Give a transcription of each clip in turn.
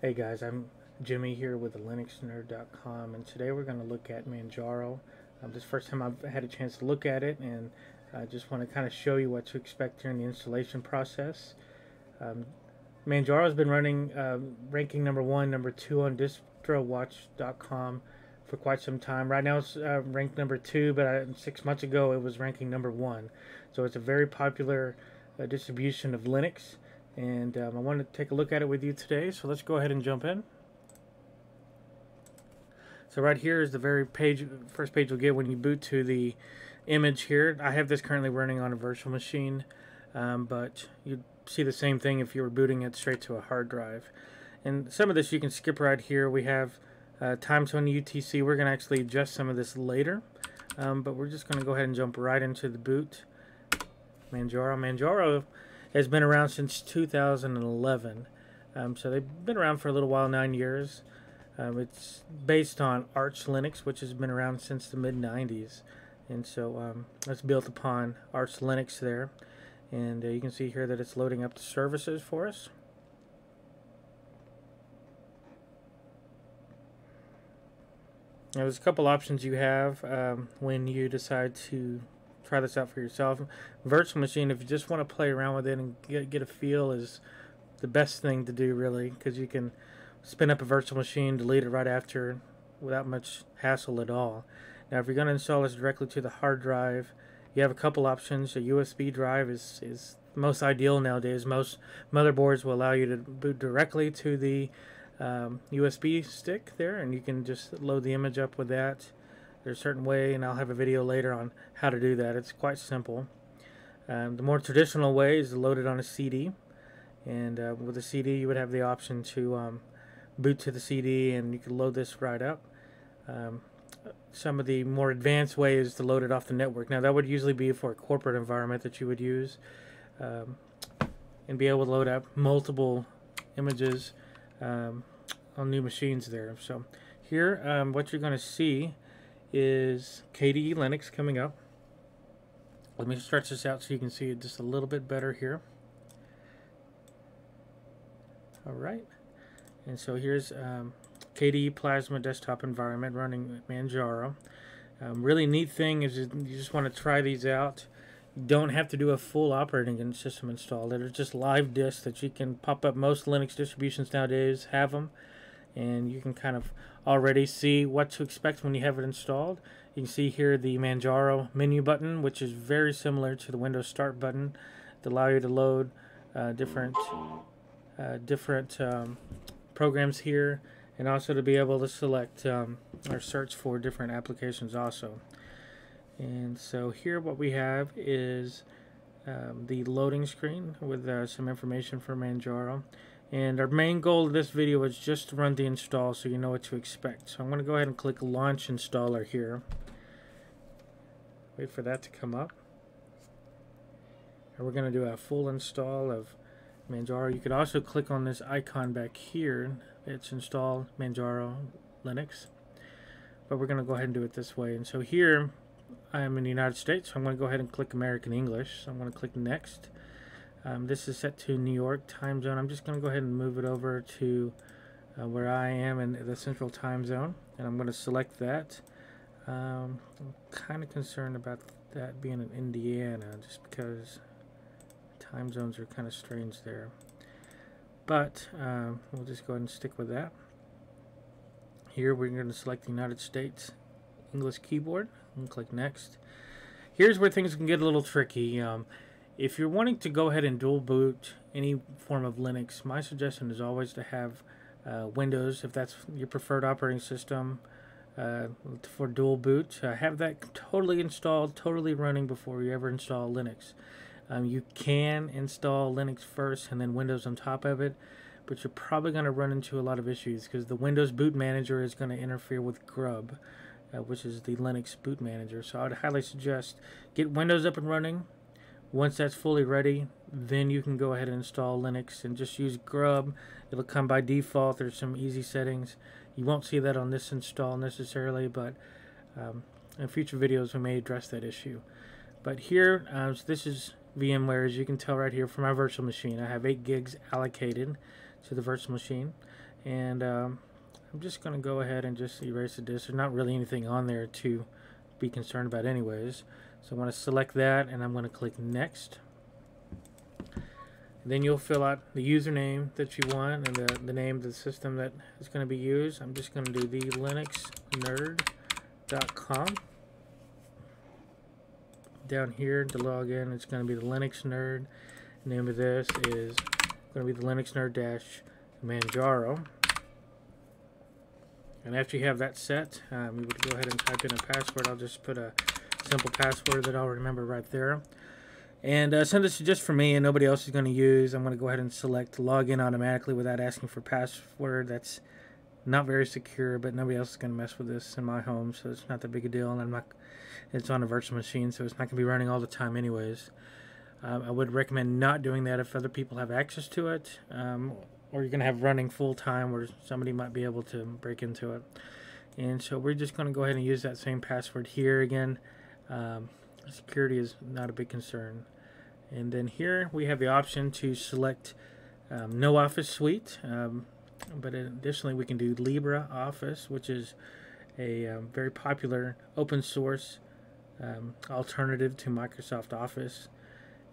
Hey guys, I'm Jimmy here with linuxnerd.com, and today we're going to look at Manjaro. This is the first time I've had a chance to look at it, and I just want to kind of show you what to expect during the installation process. Um, Manjaro has been running ranking number 1, number 2 on distrowatch.com for quite some time. Right now it's ranked number 2, but 6 months ago it was ranking number 1. So it's a very popular distribution of Linux. And I wanted to take a look at it with you today, so let's go ahead and jump in. So right here is the first page you'll get when you boot to the image here. I have this currently running on a virtual machine, but you'd see the same thing if you were booting it straight to a hard drive. And some of this you can skip right here. We have time zone UTC. We're going to actually adjust some of this later, but we're just going to go ahead and jump right into the boot. Manjaro has been around since 2011, so they've been around for a little while, 9 years. It's based on Arch Linux, which has been around since the mid-90s, and so it's built upon Arch Linux there. And you can see here that it's loading up the services for us. Now, there's a couple options you have when you decide to try this out for yourself. Virtual machine, if you just want to play around with it and get a feel, is the best thing to do, really, because you can spin up a virtual machine, delete it right after without much hassle at all. Now, if you're going to install this directly to the hard drive, you have a couple options. A USB drive is the most ideal nowadays. Most motherboards will allow you to boot directly to the USB stick there, and you can just load the image up with that. There's a certain way, and I'll have a video later on how to do that. It's quite simple. The more traditional way is to load it on a CD, and with a CD you would have the option to boot to the CD, and you can load this right up. Some of the more advanced way is to load it off the network. Now that would usually be for a corporate environment that you would use, and be able to load up multiple images on new machines there. So here what you're going to see is KDE Linux coming up. Let me stretch this out so you can see it just a little bit better here. Alright, and so here's KDE Plasma Desktop Environment running Manjaro. Really neat thing is you just want to try these out. You don't have to do a full operating system install. They're just live disks that you can pop up. Most Linux distributions nowadays have them, and you can kind of already see what to expect when you have it installed. You can see here the Manjaro menu button, which is very similar to the Windows Start button, to allow you to load different programs here, and also to be able to select or search for different applications also. And so here what we have is the loading screen with some information for Manjaro. And our main goal of this video is just to run the install so you know what to expect. So I'm going to go ahead and click Launch Installer here. Wait for that to come up. And we're going to do a full install of Manjaro. You could also click on this icon back here. It's Install Manjaro Linux. But we're going to go ahead and do it this way. And so here I am in the United States, so I'm going to go ahead and click American English. So I'm going to click Next. This is set to New York time zone. I'm just going to go ahead and move it over to where I am in the Central time zone, and I'm going to select that. I'm kind of concerned about that being in Indiana, just because time zones are kind of strange there. But we'll just go ahead and stick with that. Here we're going to select the United States English keyboard and click Next. Here's where things can get a little tricky. If you're wanting to go ahead and dual boot any form of Linux, my suggestion is always to have Windows, if that's your preferred operating system, for dual boot. Have that totally installed, totally running before you ever install Linux. You can install Linux first and then Windows on top of it, but you're probably going to run into a lot of issues because the Windows boot manager is going to interfere with Grub, which is the Linux boot manager. So I'd highly suggest get Windows up and running. Once that's fully ready, then you can go ahead and install Linux and just use Grub. It'll come by default. There's some easy settings. You won't see that on this install necessarily, but in future videos we may address that issue. But here, so this is VMware, as you can tell right here from my virtual machine. I have 8 gigs allocated to the virtual machine, And I'm just going to go ahead and just erase the disk. There's not really anything on there to be concerned about anyways. So I'm going to select that and I'm going to click Next. Then you'll fill out the username that you want and the name of the system that is going to be used. I'm just going to do the linuxnerd.com. Down here to log in, it's going to be the Linux Nerd. The name of this is going to be the Linux Nerd-Manjaro. And after you have that set, you would go ahead and type in a password. I'll just put a simple password that I'll remember right there. And since this is just for me and nobody else is going to use, I'm going to go ahead and select login automatically without asking for password. That's not very secure, but nobody else is going to mess with this in my home, so it's not that big a deal. And it's on a virtual machine, so it's not going to be running all the time anyways. I would recommend not doing that if other people have access to it, or you're going to have running full time where somebody might be able to break into it. And so we're just going to go ahead and use that same password here again. Security is not a big concern. And then here we have the option to select no Office Suite, but additionally we can do LibreOffice, which is a very popular open source alternative to Microsoft Office.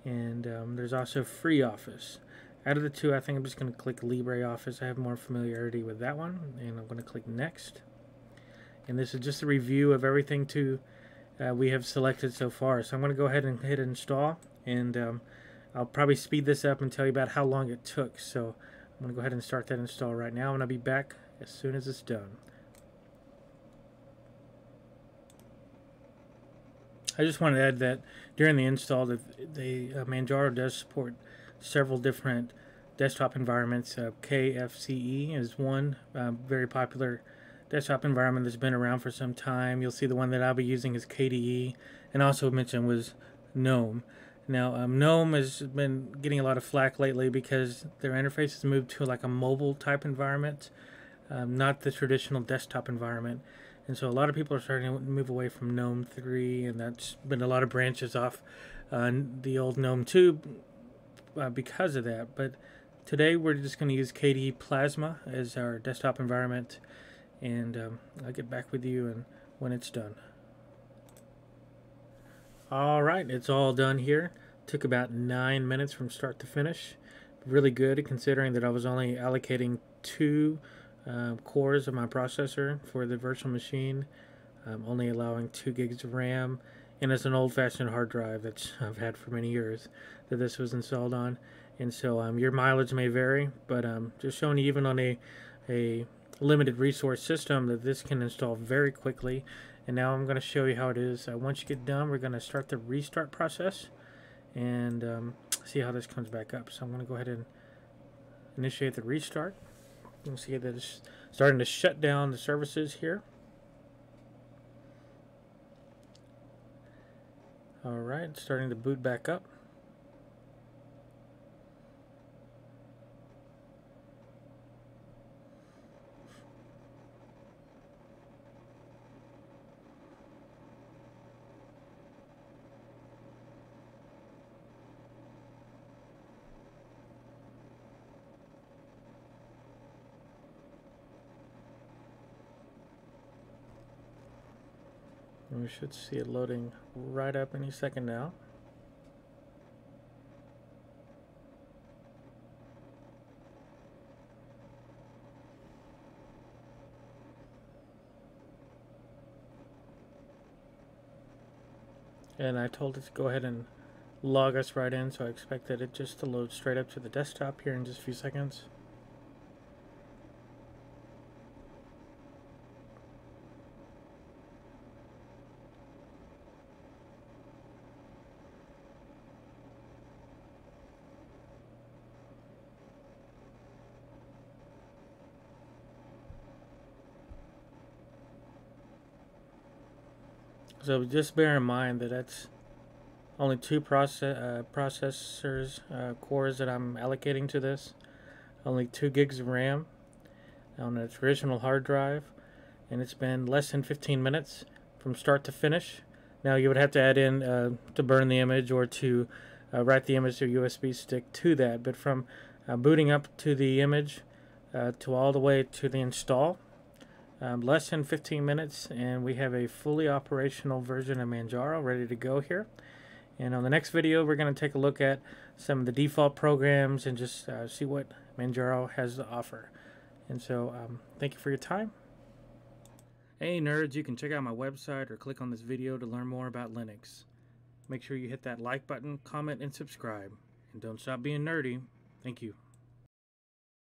And there's also FreeOffice. Out of the two, I think I'm just going to click LibreOffice. I have more familiarity with that one, and I'm going to click Next. And this is just a review of everything we have selected so far. So I'm going to go ahead and hit install, and I'll probably speed this up and tell you about how long it took. So I'm going to go ahead and start that install right now, and I'll be back as soon as it's done. I just want to add that during the install, the Manjaro does support several different desktop environments. KFCE is one very popular desktop environment that's been around for some time. You'll see the one that I'll be using is KDE, and also mentioned was GNOME. Now, GNOME has been getting a lot of flack lately because their interface has moved to like a mobile type environment, not the traditional desktop environment. And so a lot of people are starting to move away from GNOME 3, and that's been a lot of branches off the old GNOME 2 because of that. But today we're just going to use KDE Plasma as our desktop environment, and I'll get back with you and when it's done. Alright, it's all done here. Took about 9 minutes from start to finish. Really good considering that I was only allocating 2 cores of my processor for the virtual machine, only allowing 2 gigs of RAM, and it's an old-fashioned hard drive that I've had for many years that this was installed on. And so your mileage may vary, but just showing you even on a limited resource system that this can install very quickly. And now I'm going to show you how it is. Once you get done, we're going to start the restart process and see how this comes back up. So I'm going to go ahead and initiate the restart. You can see that it's starting to shut down the services here. Alright, starting to boot back up. And we should see it loading right up any second now. And I told it to go ahead and log us right in, so I expected it just to load straight up to the desktop here in just a few seconds. So just bear in mind that that's only 2 processors, cores that I'm allocating to this. Only 2 gigs of RAM on a traditional hard drive, and it's been less than 15 minutes from start to finish. Now you would have to add in to burn the image or to write the image to a USB stick to that, but from booting up to the image to all the way to the install. Less than 15 minutes, and we have a fully operational version of Manjaro ready to go here. And on the next video, we're going to take a look at some of the default programs and just see what Manjaro has to offer. And so, thank you for your time. Hey nerds, you can check out my website or click on this video to learn more about Linux. Make sure you hit that like button, comment, and subscribe. And don't stop being nerdy. Thank you.